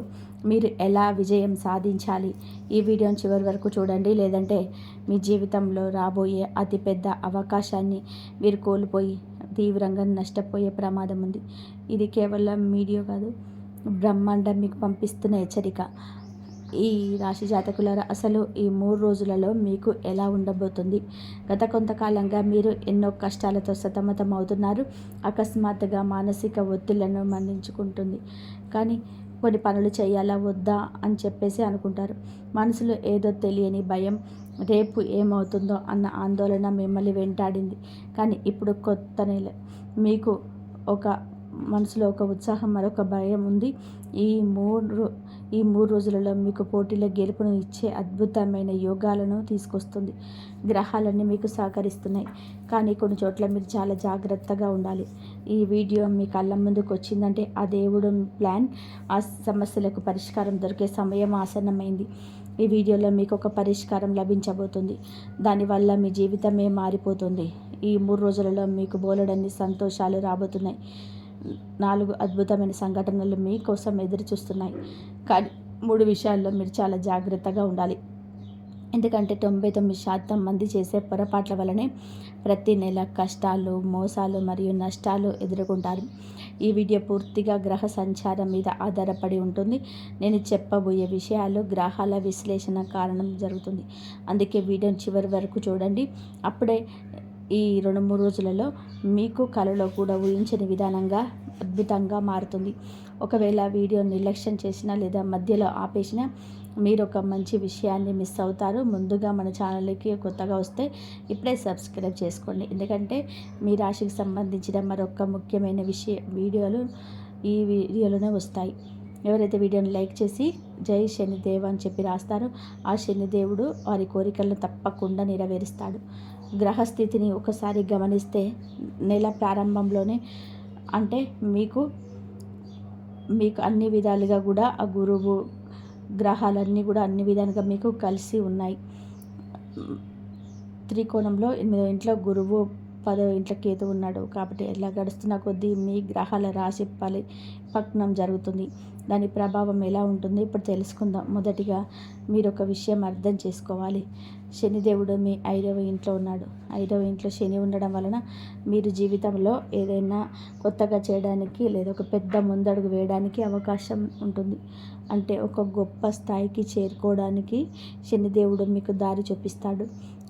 S1: మీరు ఎలా విజయం సాధించాలి? ఈ వీడియోని చివరి వరకు చూడండి. లేదంటే మీ జీవితంలో రాబోయే అతిపెద్ద అవకాశాన్ని మీరు కోల్పోయి తీవ్రంగా నష్టపోయే ప్రమాదం ఉంది. ఇది కేవలం వీడియో కాదు, బ్రహ్మాండం మీకు పంపిస్తున్న హెచ్చరిక. ఈ రాశి జాతకులారా, అసలు ఈ 3 రోజులలో మీకు ఎలా ఉండబోతుంది? గత కొంతకాలంగా మీరు ఎన్నో కష్టాలతో సతమతం అవుతున్నారు. అకస్మాత్తుగా మానసిక ఒత్తిళ్లను మన్నించుకుంటుంది. కానీ కొన్ని పనులు చేయాలా వద్దా అని చెప్పేసి అనుకుంటారు. మనసులో ఏదో తెలియని భయం, రేపు ఏమవుతుందో అన్న ఆందోళన మిమ్మల్ని వెంటాడింది. కానీ ఇప్పుడు కొత్త నెల, మీకు ఒక మనసులో ఒక ఉత్సాహం, మరొక భయం ఉంది. ఈ మూడు రోజులలో మీకు పోటీలో గెలుపును ఇచ్చే అద్భుతమైన యోగాలను తీసుకొస్తుంది. గ్రహాలన్నీ మీకు సహకరిస్తున్నాయి. కానీ కొన్ని చోట్ల మీరు చాలా జాగ్రత్తగా ఉండాలి. ఈ వీడియో మీ కళ్ళ ముందుకు వచ్చిందంటే ఆ దేవుడు ప్లాన్, ఆ సమస్యలకు పరిష్కారం దొరికే సమయం ఆసన్నమైంది. ఈ వీడియోలో మీకు ఒక పరిష్కారం లభించబోతుంది. దానివల్ల మీ జీవితమే మారిపోతుంది. ఈ 3 రోజులలో మీకు బోలెడన్ని సంతోషాలు రాబోతున్నాయి. 4 అద్భుతమైన సంఘటనలు మీకోసం ఎదురు చూస్తున్నాయి. కానీ 3 విషయాల్లో మీరు చాలా జాగ్రత్తగా ఉండాలి. ఎందుకంటే 99% మంది చేసే పొరపాట్ల వల్లనే ప్రతి నెల కష్టాలు, మోసాలు మరియు నష్టాలు ఎదుర్కొంటారు. ఈ వీడియో పూర్తిగా గ్రహ సంచారం మీద ఆధారపడి ఉంటుంది. నేను చెప్పబోయే విషయాలు గ్రహాల విశ్లేషణ కారణం జరుగుతుంది. అందుకే వీడియోని చివరి వరకు చూడండి. అప్పుడే ఈ 2-3 రోజులలో మీకు కలలో కూడా ఊహించని విధానంగా అద్భుతంగా మారుతుంది. ఒకవేళ వీడియో నిర్లక్ష్యం చేసినా లేదా మధ్యలో ఆపేసినా మీరు ఒక మంచి విషయాన్ని మిస్ అవుతారు. ముందుగా మన ఛానల్కి కొత్తగా వస్తే ఇప్పుడే సబ్స్క్రైబ్ చేసుకోండి. ఎందుకంటే మీ రాశికి సంబంధించిన మరొక ముఖ్యమైన వీడియోలు ఈ వీడియోలోనే వస్తాయి. ఎవరైతే వీడియోని లైక్ చేసి జై శనిదేవ్ అని చెప్పి రాస్తారో ఆ శనిదేవుడు వారి కోరికలను తప్పకుండా నెరవేరుస్తాడు. గ్రహస్థితిని ఒకసారి గమనిస్తే నెల ప్రారంభంలోనే అంటే మీకు అన్ని విధాలుగా కూడా ఆ గురువు గ్రహాలన్నీ కూడా అన్ని విధాలుగా మీకు కలిసి ఉన్నాయి. త్రికోణంలో 8వ ఇంట్లో గురువు, 10వ ఇంట్లో కేతు ఉన్నాడు. కాబట్టి ఎలా గడుస్తున్న కొద్దీ మీ గ్రహాల రాశి పక్నం జరుగుతుంది. దాని ప్రభావం ఎలా ఉంటుందో ఇప్పుడు తెలుసుకుందాం. మొదటిగా మీరు ఒక విషయం అర్థం చేసుకోవాలి. శనిదేవుడు మీ 5వ ఇంట్లో ఉన్నాడు. 5వ ఇంట్లో శని ఉండడం వలన మీరు జీవితంలో ఏదైనా కొత్తగా చేయడానికి లేదా ఒక పెద్ద ముందడుగు వేయడానికి అవకాశం ఉంటుంది. అంటే ఒక గొప్ప స్థాయికి చేరుకోవడానికి శనిదేవుడు మీకు దారి చూపిస్తాడు.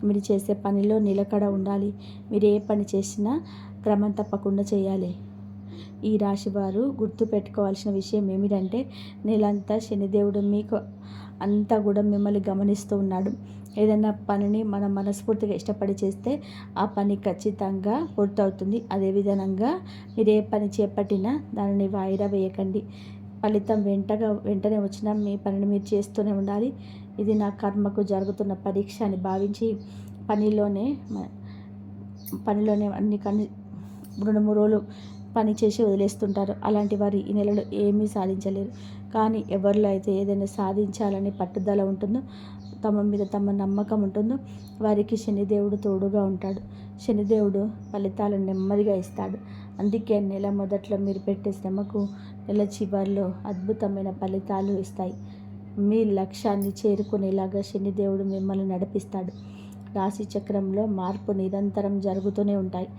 S1: మీరు చేసే పనిలో నిలకడ ఉండాలి. మీరు ఏ పని చేసినా క్రమం తప్పకుండా చేయాలి. ఈ రాశి వారు గుర్తుపెట్టుకోవాల్సిన విషయం ఏమిటంటే నెలంతా శనిదేవుడు మీకు అంతా కూడా మిమ్మల్ని గమనిస్తూ ఉన్నాడు. ఏదైనా పనిని మనం మనస్ఫూర్తిగా ఇష్టపడి చేస్తే ఆ పని ఖచ్చితంగా పూర్తవుతుంది. అదేవిధంగా మీరు ఏ పని చేపట్టినా దానిని వాయిదా వేయకండి. ఫలితం వెంటనే వచ్చినా మీ పనిని మీరు చేస్తూనే ఉండాలి. ఇది నా కర్మకు జరుగుతున్న పరీక్ష అని భావించి పనిలోనే అన్ని 2-3 రోజులు పని చేసి వదిలేస్తుంటారు. అలాంటి వారు ఈ నెలలో ఏమీ సాధించలేరు. కానీ ఎవరిలో అయితే ఏదైనా సాధించాలని పట్టుదల ఉంటుందో, తమ మీద తమ నమ్మకం ఉంటుందో వారికి శనిదేవుడు తోడుగా ఉంటాడు. శనిదేవుడు ఫలితాలను నెమ్మదిగా ఇస్తాడు. అందుకే నెల మొదట్లో మీరు పెట్టే శ్రమకు నెల చివరిలో అద్భుతమైన ఫలితాలు ఇస్తాయి. మీ లక్ష్యాన్ని చేరుకునేలాగా శనిదేవుడు మిమ్మల్ని నడిపిస్తాడు. రాశి చక్రంలో మార్పు నిరంతరం జరుగుతూనే ఉంటాయి.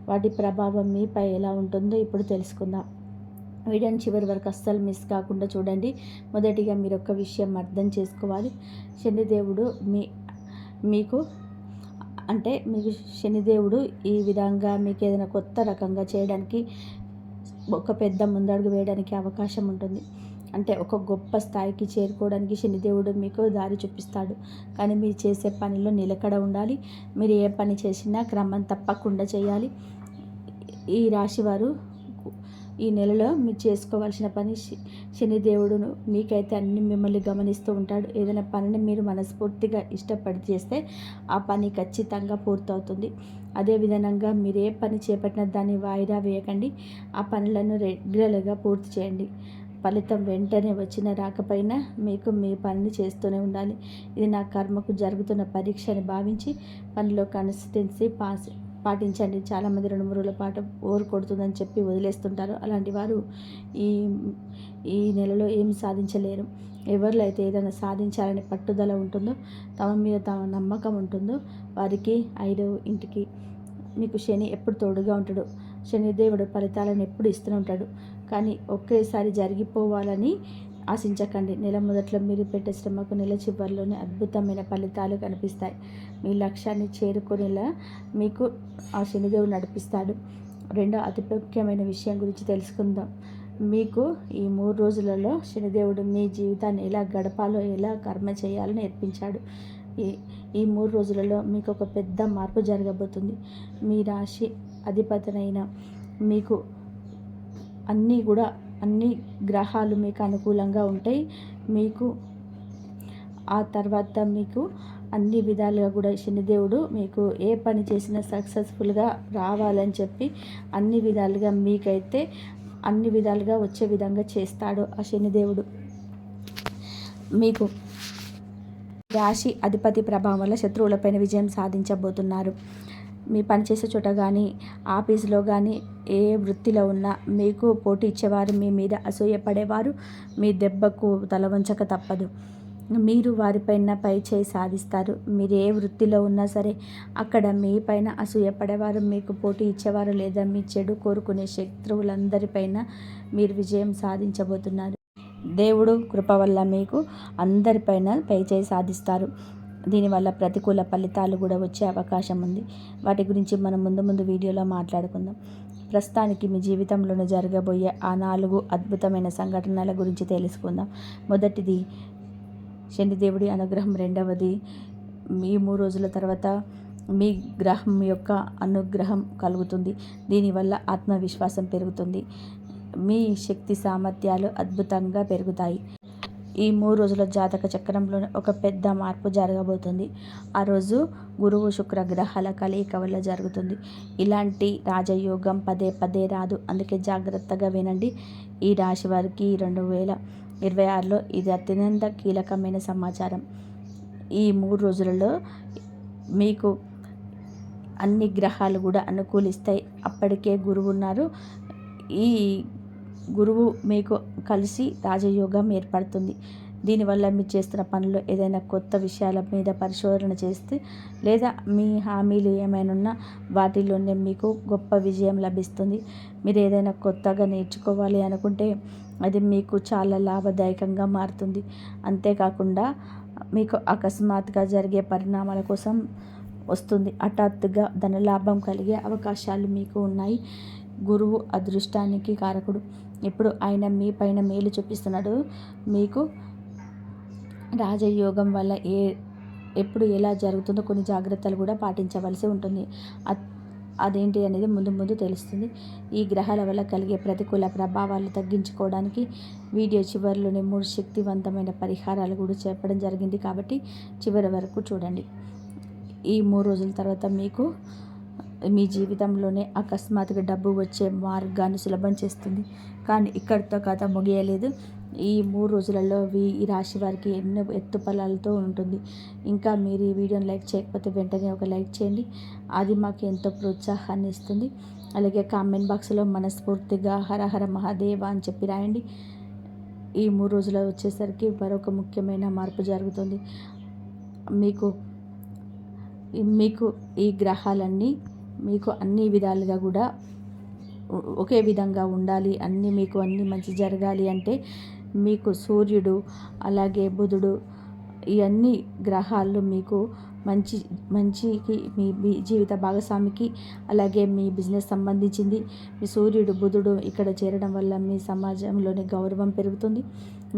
S1: వాటి ప్రభావం మీపై ఎలా ఉంటుందో ఇప్పుడు తెలుసుకుందాం. వీడియోని చివరి వరకు అస్సలు మిస్ కాకుండా చూడండి. మొదటిగా మీరు ఒక విషయం అర్థం చేసుకోవాలి. శనిదేవుడు మీకు శనిదేవుడు ఈ విధంగా మీకు ఏదైనా కొత్త రకంగా చేయడానికి ఒక పెద్ద ముందడుగు వేయడానికి అవకాశం ఉంటుంది. అంటే ఒక గొప్ప స్థాయికి చేరుకోవడానికి శనిదేవుడు మీకు దారి చూపిస్తాడు. కానీ మీరు చేసే పనిలో నిలకడ ఉండాలి. మీరు ఏ పని చేసినా క్రమం తప్పకుండా చేయాలి. ఈ రాశివారు ఈ నెలలో మీరు చేసుకోవాల్సిన పని, శనిదేవుడును మీకైతే అన్ని మిమ్మల్ని గమనిస్తూ ఉంటాడు. ఏదైనా పనిని మీరు మనస్ఫూర్తిగా ఇష్టపడి చేస్తే ఆ పని ఖచ్చితంగా పూర్తవుతుంది. అదేవిధంగా మీరు ఏ పని చేపట్టినా దాన్ని వాయిదా వేయకండి. ఆ పనులను రెగ్యులర్గా పూర్తి చేయండి. ఫలితం వెంటనే వచ్చినా రాకపోయినా మీకు మీ పనిని చేస్తూనే ఉండాలి. ఇది నా కర్మకు జరుగుతున్న పరీక్ష అని భావించి పనిలో కన్సిస్టెన్సీ పాటించండి. చాలామంది 2-3 రోజుల పాటు బోర్ కొడుతుందని చెప్పి వదిలేస్తుంటారు. అలాంటి వారు ఈ నెలలో ఏమి సాధించలేరు. ఎవరిలో అయితే ఏదైనా సాధించాలని పట్టుదల ఉంటుందో, తమ మీద తమ నమ్మకం ఉంటుందో వారికి 5వ ఇంటికి మీకు శని ఎప్పుడు తోడుగా ఉంటాడు. శనిదేవుడు ఫలితాలను ఎప్పుడు ఇస్తూనే ఉంటాడు. కానీ ఒకేసారి జరిగిపోవాలని ఆశించకండి. నెల మొదట్లో మీరు పెట్టే శ్రమకు నెల చివరిలోనే అద్భుతమైన ఫలితాలు కనిపిస్తాయి. మీ లక్ష్యాన్ని చేరుకునేలా మీకు ఆ శనిదేవుడు నడిపిస్తాడు. రెండో అతి ముఖ్యమైన విషయం గురించి తెలుసుకుందాం. మీకు ఈ 3 రోజులలో శనిదేవుడు మీ జీవితాన్ని ఎలా గడపాలో, ఎలా కర్మ చేయాలో నేర్పించాడు. ఈ 3 రోజులలో మీకు ఒక పెద్ద మార్పు జరగబోతుంది. మీ రాశి అధిపతినైన మీకు అన్ని గ్రహాలు మీకు అనుకూలంగా ఉంటాయి. మీకు ఆ తర్వాత మీకు అన్ని విధాలుగా కూడా శనిదేవుడు మీకు ఏ పని చేసినా సక్సెస్ఫుల్గా రావాలని చెప్పి అన్ని విధాలుగా మీకైతే అన్ని విధాలుగా వచ్చే విధంగా చేస్తాడు ఆ శనిదేవుడు. మీకు రాశి అధిపతి ప్రభావం వల్ల శత్రువులపైన విజయం సాధించబోతున్నారు. మీ పనిచేసే చోట కానీ, ఆఫీసులో కానీ, ఏ వృత్తిలో ఉన్నా మీకు పోటీ ఇచ్చేవారు మీ మీద అసూయపడేవారు మీ దెబ్బకు తల వంచక తప్పదు. మీరు వారిపైన పై చేయి సాధిస్తారు. మీరు ఏ వృత్తిలో ఉన్నా సరే అక్కడ మీ పైన అసూయపడేవారు, మీకు పోటీ ఇచ్చేవారు లేదా మీ చెడు కోరుకునే శత్రువులందరిపైన మీరు విజయం సాధించబోతున్నారు. దేవుడు కృప వల్ల మీకు అందరిపైన పై చేయి సాధిస్తారు. దీనివల్ల ప్రతికూల ఫలితాలు కూడా వచ్చే అవకాశం ఉంది. వాటి గురించి మనం ముందు వీడియోలో మాట్లాడుకుందాం. ప్రస్తుతానికి మీ జీవితంలోనే జరగబోయే ఆ 4 అద్భుతమైన సంఘటనల గురించి తెలుసుకుందాం. మొదటిది శనిదేవుడి అనుగ్రహం. రెండవది మీ 3 రోజుల తర్వాత మీ గ్రహం యొక్క అనుగ్రహం కలుగుతుంది. దీనివల్ల ఆత్మవిశ్వాసం పెరుగుతుంది. మీ శక్తి సామర్థ్యాలు అద్భుతంగా పెరుగుతాయి. ఈ 3 రోజుల జాతక చక్రంలో ఒక పెద్ద మార్పు జరగబోతుంది. ఆ రోజు గురువు శుక్ర గ్రహాల కలయిక వల్ల జరుగుతుంది. ఇలాంటి రాజయోగం పదే రాదు. అందుకే జాగ్రత్తగా వినండి. ఈ రాశి వారికి 2026లో ఇది అత్యంత కీలకమైన సమాచారం. ఈ 3 రోజులలో మీకు అన్ని గ్రహాలు కూడా అనుకూలిస్తాయి. అప్పటికే గురువు ఉన్నారు. ఈ గురువు మీకు కలిసి రాజయోగం ఏర్పడుతుంది. దీనివల్ల మీరు చేస్తున్న పనుల్లో ఏదైనా కొత్త విషయాల మీద పరిశోధన చేస్తే లేదా మీ హామీలు ఏమైనా ఉన్నా వాటిలోనే మీకు గొప్ప విజయం లభిస్తుంది. మీరు ఏదైనా కొత్తగా నేర్చుకోవాలి అనుకుంటే అది మీకు చాలా లాభదాయకంగా మారుతుంది. అంతేకాకుండా మీకు అకస్మాత్తుగా జరిగే పరిణామాల కోసం వస్తుంది. హఠాత్తుగా ధనలాభం కలిగే అవకాశాలు మీకు ఉన్నాయి. గురువు అదృష్టానికి కారకుడు. ఇప్పుడు ఆయన మీ పైన మేలు చూపిస్తున్నాడు. మీకు రాజయోగం వల్ల ఎప్పుడు ఎలా జరుగుతుందో కొన్ని జాగ్రత్తలు కూడా పాటించవలసి ఉంటుంది. అదేంటి అనేది ముందు తెలుస్తుంది. ఈ గ్రహాల వల్ల కలిగే ప్రతికూల ప్రభావాలు తగ్గించుకోవడానికి వీడియో చివరిలోనే 3 శక్తివంతమైన పరిహారాలు కూడా చెప్పడం జరిగింది. కాబట్టి చివరి వరకు చూడండి. ఈ 3 రోజుల తర్వాత మీకు మీ జీవితంలోనే అకస్మాత్తుగా డబ్బు వచ్చే మార్గాన్ని సులభం చేస్తుంది. కానీ ఇక్కడితో కథ ముగియలేదు. ఈ 3 రోజులలో ఈ రాశి వారికి ఎన్నో ఎత్తుపల్లాలతో ఉంటుంది. ఇంకా మీరు ఈ వీడియోని లైక్ చేయకపోతే వెంటనే ఒక లైక్ చేయండి. అది మాకు ఎంతో ప్రోత్సాహాన్ని ఇస్తుంది. అలాగే కామెంట్ బాక్స్లో మనస్ఫూర్తిగా హర హర మహాదేవ అని చెప్పి రాయండి. ఈ 3 రోజులు వచ్చేసరికి మరొక ముఖ్యమైన మార్పు జరుగుతుంది. మీకు ఈ గ్రహాలన్నీ మీకు అన్ని విధాలుగా కూడా ఒకే విధంగా ఉండాలి, మీకు అన్ని మంచి జరగాలి అంటే మీకు సూర్యుడు, అలాగే బుధుడు, ఇవన్నీ గ్రహాలు మీకు మంచికి మీ జీవిత భాగస్వామికి, అలాగే మీ బిజినెస్ సంబంధించింది. మీ సూర్యుడు బుధుడు ఇక్కడ చేరడం వల్ల మీ సమాజంలోని గౌరవం పెరుగుతుంది.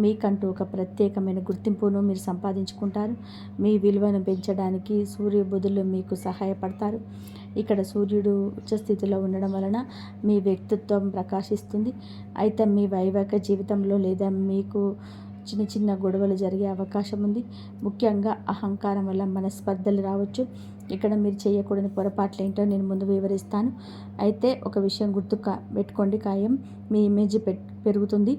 S1: మీకంటూ ఒక ప్రత్యేకమైన గుర్తింపును మీరు సంపాదించుకుంటారు. మీ విలువను పెంచడానికి సూర్య బుధులు మీకు సహాయపడతారు. ఇక్కడ సూర్యుడు ఉచ్చస్థితిలో ఉండడం వలన మీ వ్యక్తిత్వం ప్రకాశిస్తుంది. అయితే మీ వైవాహిక జీవితంలో లేదా మీకు చిన్న చిన్న గొడవలు జరిగే అవకాశం ఉంది. ముఖ్యంగా అహంకారం వల్ల మనస్పర్ధలు రావచ్చు. ఇక్కడ మీరు చేయకూడని పొరపాట్లు ఏంటో నేను ముందు వివరిస్తాను. అయితే ఒక విషయం పెట్టుకోండి, ఖాయం మీ ఇమేజ్ పెరుగుతుంది.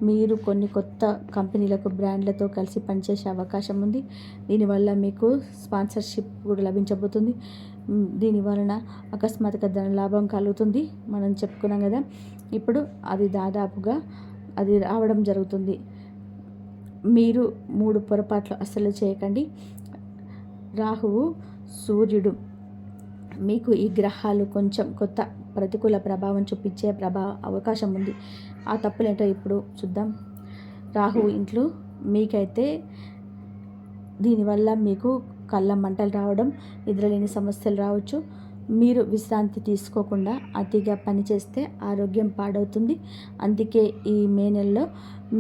S1: మీరు కొన్ని కొత్త కంపెనీలకు బ్రాండ్లతో కలిసి పనిచేసే అవకాశం ఉంది. దీనివల్ల మీకు స్పాన్సర్షిప్ కూడా లభించబోతుంది. దీని వలన అకస్మాత్తుగా ధన లాభం కలుగుతుంది. మనం చెప్పుకున్నాం కదా, ఇప్పుడు అది దాదాపుగా అది రావడం జరుగుతుంది. మీరు 3 పొరపాట్లు అస్సలు చేయకండి. రాహువు, సూర్యుడు, మీకు ఈ గ్రహాలు కొంచెం కొత్త ప్రతికూల ప్రభావం చూపించే అవకాశం ఉంది. ఆ తప్పులేంటో ఇప్పుడు చూద్దాం. రాహువు ఇంట్లో మీకైతే దీనివల్ల మీకు కళ్ళ మంటలు రావడం, నిద్రలేని సమస్యలు రావచ్చు. మీరు విశ్రాంతి తీసుకోకుండా అతిగా పనిచేస్తే ఆరోగ్యం పాడవుతుంది. అందుకే ఈ మే నెలలో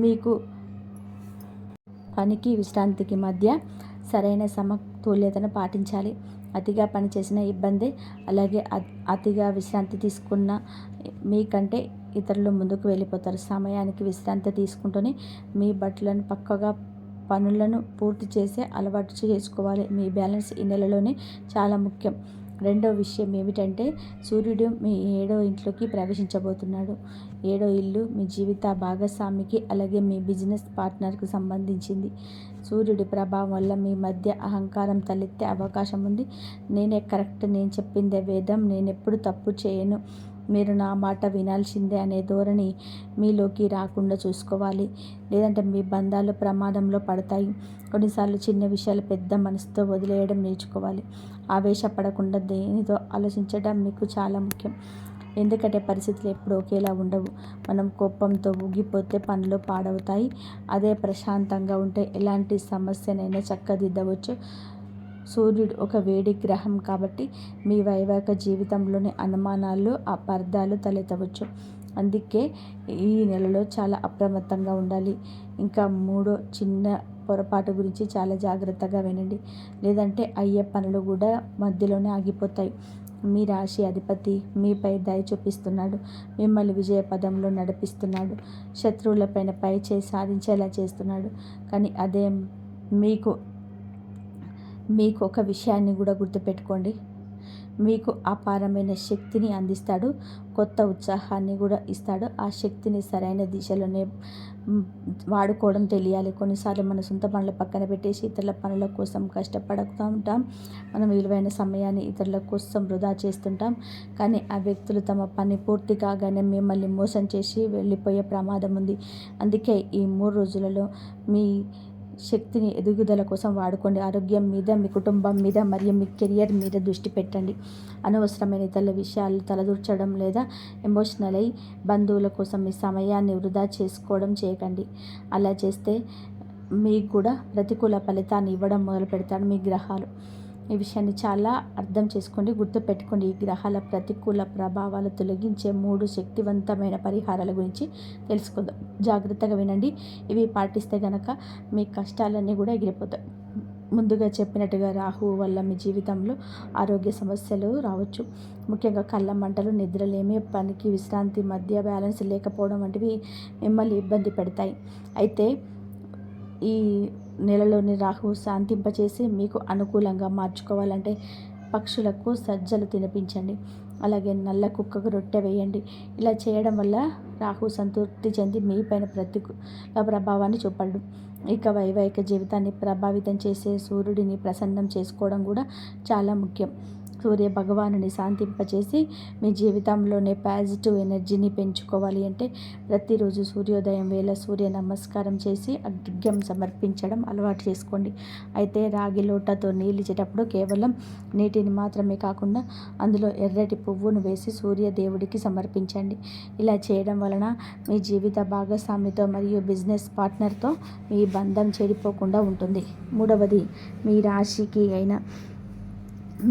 S1: మీకు పనికి విశ్రాంతికి మధ్య సరైన సమతుల్యతను పాటించాలి. అతిగా పనిచేసిన ఇబ్బందే. అలాగే అతిగా విశ్రాంతి తీసుకున్న మీకంటే ఇతరులు ముందుకు వెళ్ళిపోతారు. సమయానికి విశ్రాంతి తీసుకుంటూనే మీ బట్టలను పక్కగా పనులను పూర్తి చేసే అలవాటు చేసుకోవాలి. మీ బ్యాలెన్స్ ఈ నెలలోనే చాలా ముఖ్యం. రెండో విషయం ఏమిటంటే, సూర్యుడు మీ 7వ ఇంట్లోకి ప్రవేశించబోతున్నాడు. 7వ ఇల్లు మీ జీవిత భాగస్వామికి, అలాగే మీ బిజినెస్ పార్ట్నర్కి సంబంధించింది. సూర్యుడి ప్రభావం వల్ల మీ మధ్య అహంకారం తలెత్తే అవకాశం ఉంది. నేనే కరెక్ట్, నేను చెప్పిందే వేదం, నేనెప్పుడు తప్పు చేయను, మీరు నా మాట వినాల్సిందే అనే ధోరణి మీలోకి రాకుండా చూసుకోవాలి. లేదంటే మీ బంధాలు ప్రమాదంలో పడతాయి. కొన్నిసార్లు చిన్న విషయాలు పెద్ద మనసుతో వదిలేయడం నేర్చుకోవాలి. ఆవేశపడకుండా దేనితో ఆలోచించడం మీకు చాలా ముఖ్యం. ఎందుకంటే పరిస్థితులు ఎప్పుడు ఒకేలా ఉండవు. మనం కోపంతో ఊగిపోతే పనులు పాడవుతాయి. అదే ప్రశాంతంగా ఉంటే ఎలాంటి సమస్యనైనా చక్కదిద్దవచ్చు. సూర్యుడు ఒక వేడి గ్రహం కాబట్టి మీ వైవాహిక జీవితంలోని అనుమానాలు, అపార్థాలు తలెత్తవచ్చు. అందుకే ఈ నెలలో చాలా అప్రమత్తంగా ఉండాలి. ఇంకా 3 చిన్న పొరపాటు గురించి చాలా జాగ్రత్తగా వినండి, లేదంటే అయ్యే పనులు కూడా మధ్యలోనే ఆగిపోతాయి. మీ రాశి అధిపతి మీపై దయ చూపిస్తున్నాడు. మిమ్మల్ని విజయ పదంలో నడిపిస్తున్నాడు. శత్రువులపైన పై చేయి సాధించేలా చేస్తున్నాడు. కానీ అదే మీకు ఒక విషయాన్ని కూడా గుర్తుపెట్టుకోండి. మీకు అపారమైన శక్తిని అందిస్తాడు. కొత్త ఉత్సాహాన్ని కూడా ఇస్తాడు. ఆ శక్తిని సరైన దిశలోనే వాడుకోవడం తెలియాలి. కొన్నిసార్లు మన సొంత పనుల పక్కన పెట్టేసి ఇతరుల పనుల కోసం కష్టపడుతూ ఉంటాం. మనం విలువైన సమయాన్ని ఇతరుల కోసం వృధా చేస్తుంటాం. కానీ ఆ వ్యక్తులు తమ పని పూర్తి కాగానే మిమ్మల్ని మోసం చేసి వెళ్ళిపోయే ప్రమాదం ఉంది. అందుకే ఈ 3 రోజులలో మీ శక్తిని ఎదుగుదల కోసం వాడుకోండి. ఆరోగ్యం మీద, మీ కుటుంబం మీద మరియు మీ కెరియర్ మీద దృష్టి పెట్టండి. అనవసరమైన ఇతరుల విషయాలు తలదూర్చడం లేదా ఎమోషనల్ అయి బంధువుల కోసం మీ సమయాన్ని వృధా చేసుకోవడం చేయకండి. అలా చేస్తే మీకు కూడా ప్రతికూల ఫలితాన్ని ఇవ్వడం మొదలు పెడతాడు మీ గ్రహాలు. ఈ విషయాన్ని చాలా అర్థం చేసుకోండి, గుర్తుపెట్టుకోండి. ఈ గ్రహాల ప్రతికూల ప్రభావాలు తొలగించే 3 శక్తివంతమైన పరిహారాల గురించి తెలుసుకుందాం. జాగ్రత్తగా వినండి. ఇవి పాటిస్తే గనక మీ కష్టాలన్నీ కూడా ఎగిరిపోతాయి. ముందుగా చెప్పినట్టుగా రాహువు వల్ల మీ జీవితంలో ఆరోగ్య సమస్యలు రావచ్చు. ముఖ్యంగా కళ్ళ మంటలు, నిద్రలేమి, పనికి విశ్రాంతి మధ్య బ్యాలెన్స్ లేకపోవడం వంటివి మిమ్మల్ని ఇబ్బంది పెడతాయి. అయితే ఈ నెలలోని రాహువు శాంతింపచేసి మీకు అనుకూలంగా మార్చుకోవాలంటే పక్షులకు సజ్జలు తినిపించండి. అలాగే నల్ల కుక్కకు రొట్టె వేయండి. ఇలా చేయడం వల్ల రాహువు సంతృప్తి చెంది మీపైన ప్రతికూల ప్రభావాన్ని చూపడు. ఇక వైవాహిక జీవితాన్ని ప్రభావితం చేసే సూర్యుడిని ప్రసన్నం చేసుకోవడం కూడా చాలా ముఖ్యం. సూర్య భగవానుని శాంతింపచేసి మీ జీవితంలోనే పాజిటివ్ ఎనర్జీని పెంచుకోవాలి అంటే ప్రతిరోజు సూర్యోదయం వేళ సూర్య నమస్కారం చేసి అర్ఘ్యం సమర్పించడం అలవాటు చేసుకోండి. అయితే రాగి లోటతో నీళ్ళిచ్చేటప్పుడు కేవలం నీటిని మాత్రమే కాకుండా అందులో ఎర్రటి పువ్వును వేసి సూర్య దేవుడికి సమర్పించండి. ఇలా చేయడం వలన మీ జీవిత భాగస్వామితో మరియు బిజినెస్ పార్ట్నర్తో మీ బంధం చెడిపోకుండా ఉంటుంది. మూడవది, మీ రాశికి అయినా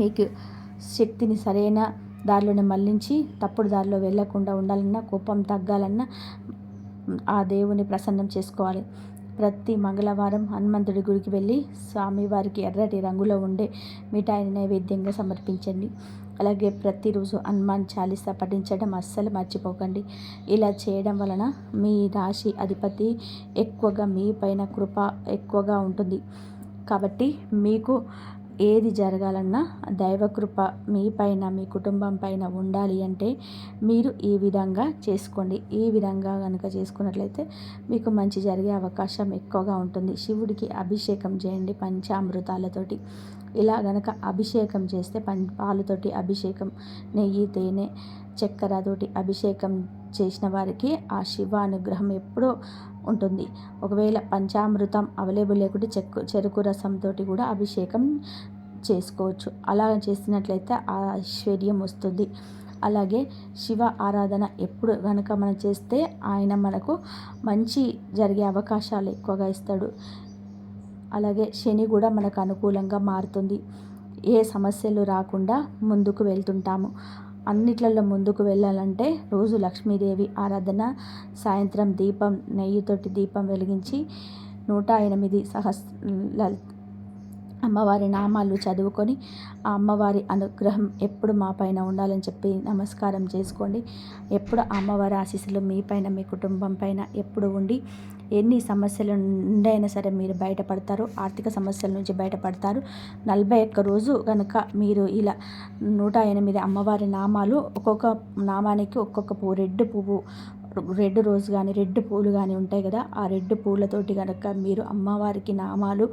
S1: మీకు శక్తిని సరైన దారిలోనే మళ్లించి తప్పుడు దారిలో వెళ్లకుండా ఉండాలన్నా, కోపం తగ్గాలన్నా ఆ దేవుని ప్రసన్నం చేసుకోవాలి. ప్రతి మంగళవారం హనుమంతుడి గుడికి వెళ్ళి స్వామివారికి ఎర్రటి రంగులో ఉండే మిఠాయిని నైవేద్యంగా సమర్పించండి. అలాగే ప్రతిరోజు హనుమాన్ చాలీసా పఠించడం అస్సలు మర్చిపోకండి. ఇలా చేయడం వలన మీ రాశి అధిపతి ఎక్కువగా మీ పైన కృప ఎక్కువగా ఉంటుంది. కాబట్టి మీకు ఏది జరగాలన్నా దైవకృప మీ పైన మీ కుటుంబం పైన ఉండాలి అంటే మీరు ఈ విధంగా చేసుకోండి. ఈ విధంగా కనుక చేసుకున్నట్లయితే మీకు మంచి జరిగే అవకాశం ఎక్కువగా ఉంటుంది. శివుడికి అభిషేకం చేయండి పంచామృతాలతోటి. ఇలా గనక అభిషేకం చేస్తే పాలుతోటి అభిషేకం, నెయ్యి, తేనె, చక్కెరతోటి అభిషేకం చేసిన వారికి ఆ శివ అనుగ్రహం ఎప్పుడూ ఉంటుంది. ఒకవేళ పంచామృతం అవైలబుల్ లేకుంటే చెరుకు రసంతో కూడా అభిషేకం చేసుకోవచ్చు. అలా చేసినట్లయితే ఆ ఐశ్వర్యం వస్తుంది. అలాగే శివ ఆరాధన ఎప్పుడు కనుక మనం చేస్తే ఆయన మనకు మంచి జరిగే అవకాశాలు ఎక్కువగా ఇస్తాడు. అలాగే శని కూడా మనకు అనుకూలంగా మారుతుంది. ఏ సమస్యలు రాకుండా ముందుకు వెళ్తుంటాము. అన్నిట్లలో ముందుకు వెళ్ళాలంటే రోజు లక్ష్మీదేవి ఆరాధన, సాయంత్రం దీపం, నెయ్యితోటి దీపం వెలిగించి 108 అమ్మవారి నామాలు చదువుకొని ఆ అమ్మవారి అనుగ్రహం ఎప్పుడు మా పైన ఉండాలని చెప్పి నమస్కారం చేసుకోండి. ఎప్పుడు అమ్మవారి ఆశీస్సులు మీ పైన మీ కుటుంబం పైన ఎప్పుడు ఉండి ఎన్ని సమస్యల నుండి అయినా సరే మీరు బయటపడతారు. ఆర్థిక సమస్యల నుంచి బయటపడతారు. 41 రోజు కనుక మీరు ఇలా 108 అమ్మవారి నామాలు, ఒక్కొక్క నామానికి ఒక్కొక్క రెడ్ రోజ్ కానీ రెడ్ పూలు కానీ ఉంటాయి కదా, ఆ రెడ్ పూలతోటి కనుక మీరు అమ్మవారికి నామాలు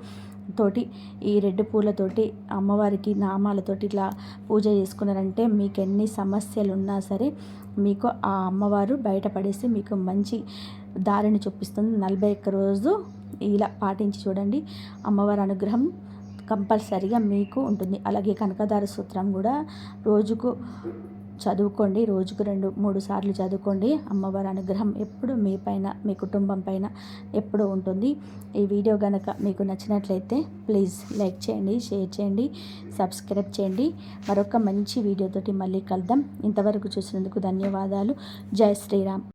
S1: తోటి ఈ రెడ్ పూలతోటి అమ్మవారికి నామాలతోటి ఇట్లా పూజ చేసుకున్నారంటే మీకు ఎన్ని సమస్యలు ఉన్నా సరే మీకు ఆ అమ్మవారు బయటపడేసి మీకు మంచి దారిని చూపిస్తుంది. 41 రోజు ఇలా పాటించి చూడండి. అమ్మవారి అనుగ్రహం కంపల్సరిగా మీకు ఉంటుంది. అలాగే కనకదార సూత్రం కూడా రోజుకు చదువుకోండి. రోజుకు 2-3 సార్లు చదువుకోండి. అమ్మవారి అనుగ్రహం ఎప్పుడు మీ పైన మీ కుటుంబం పైన ఎప్పుడు ఉంటుంది. ఈ వీడియో కనుక మీకు నచ్చినట్లయితే ప్లీజ్ లైక్ చేయండి, షేర్ చేయండి, సబ్స్క్రైబ్ చేయండి. మరొక మంచి వీడియోతోటి మళ్ళీ కలుద్దాం. ఇంతవరకు చూసినందుకు ధన్యవాదాలు. జై శ్రీరామ్.